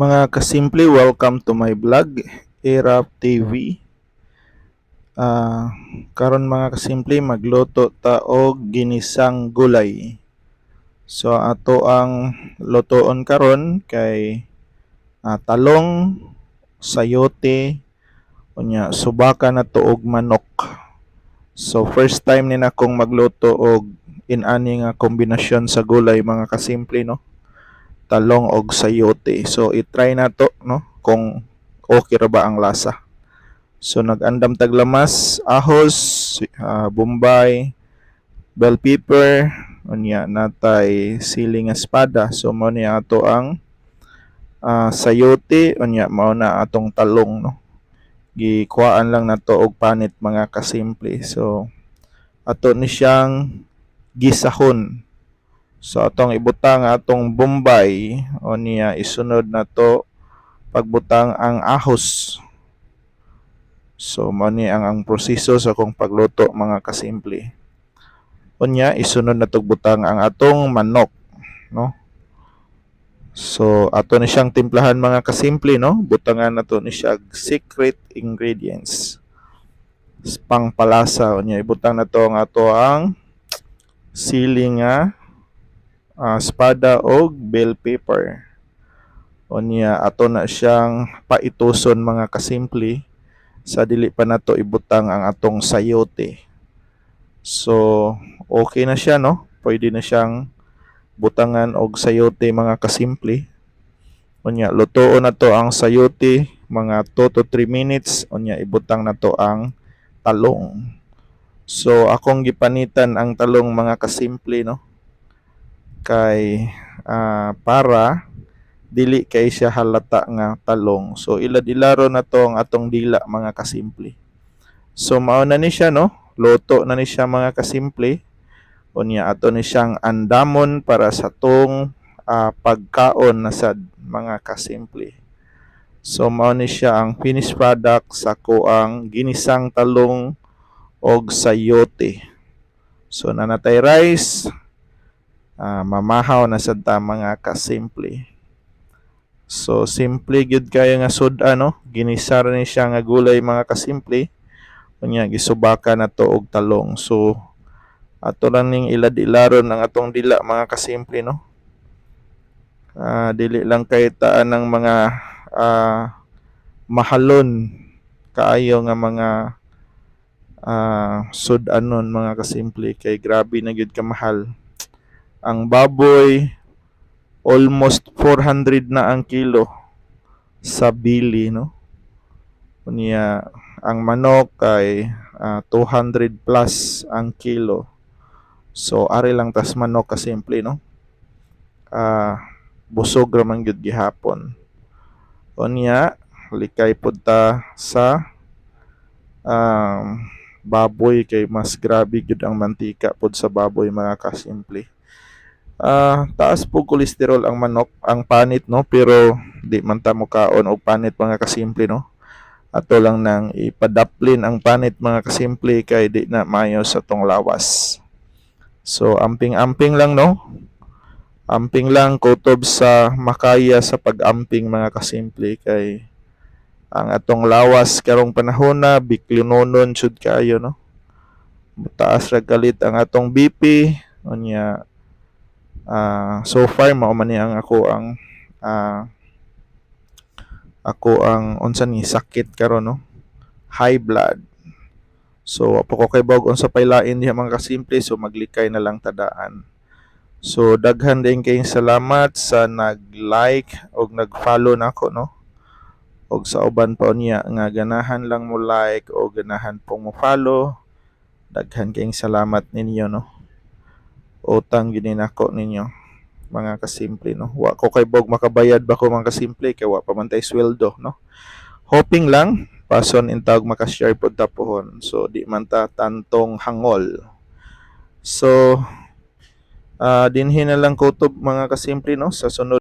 Mga kasimple, welcome to my vlog, Irap TV. Karon mga kasimple, magluto ta og ginisang gulay. So ato ang lutoon karon kay talong, sayote, unya subakan na to og manok. So first time ni na akong magluto og inani nga kombinasyon sa gulay mga kasimple, no? Talong og sayote. So i-try na to, no, kung okay ra ba ang lasa. So nag-andam taglamas, ahos, bombay, bell pepper, unya natay siling espada. So mao ni ato ang sayote, unya mao na atong talong, no. Gikuhaan lang nato og panit mga kasimple. So ato ni siyang gisahon. So atong ibutang atong bombay, o niya isunod na to pagbutang ang ahos. So mao ni ang proseso sa akong pagluto mga kasimple. Unya isunod na tog butang ang atong manok, no. So ato ni siyang timplahan mga kasimple, no. Butangan nato ni siya secret ingredients pang palasa. Unya ibutang nato ang ato ang siling nga espada og bell pepper. Unya ato na siyang paituson mga kasimple sa dili pa nato ibutang ang atong sayote. So okay na siya, no. Pwede na siyang butangan og sayote mga kasimple. Unya lutoon na to ang sayote mga 2 to 3 minutes. Unya ibutang na to ang talong. So akong gipanitan ang talong mga kasimple, no, kay para dili kay siya halata nga talong. So ilad-ilaro na to ang atong dila mga kasimple. So mao na ni siya, no. Luto na ni siya mga kasimple. Unya ato ni siyang andamon para sa tong pagkaon na sad mga kasimple. So mao ni siya ang finished product sa kuang ginisang talong og sayote. So nanatay rice, mamahaw na sad ta mga kasimple. So simple gyud kayo nga suda, no. Ginisa ni siya nga gulay mga kasimple. Unya gisubaka na to og talong. So ato lang ning ilad-ilaron ang atong dila mga kasimple, no. Dili lang kay taan ng mga mahalon kaayo nga mga sudanon mga kasimple, kay grabe na gyud ka mahal. Ang baboy almost 400 na ang kilo sa bili, no. Unya ang manok ay 200 plus ang kilo. So ari lang tas manok kasimple, no. Busog ra man gyud gihapon. Unya likay pud ta sa baboy, kay mas grabe gyud ang mantika pud sa baboy mga kasimple. Taas po kolesterol ang manok, ang panit, no, pero di man ta mokaon og panit mga kasimple, no. Ato lang nang ipadaplin ang panit mga kasimple kay di na maayo sa tong lawas. So amping-amping lang, no. Amping lang kutob sa makaya sa pag-amping mga kasimple, kay ang atong lawas karong panahon na biklunonon sud kayo, no. Taas ra galit ang atong BP. Unya so far mao man ni ang ako ang unsa ni sakit karon, no, high blood. So apo ko kay bawg unsa pay lain diha mga kasimple, so maglikay na lang tadaan. So daghan din kayong salamat sa nag-like og nag-follow nako, no. Og sa uban pa niya nga ganahan lang mo like o ganahan pong mo follow, daghan kayong salamat ninyo, no. Utang gid nako ninyo mga kasimple, no. Wa ko kay bog makabayad ba ko mga kasimple, kay wa pa man tay sweldo, no. Hoping lang pason intawag maka-share pod ta pohon. So di man ta tantong hangol. So dinhi na lang kutob mga kasimple, no, sa sunod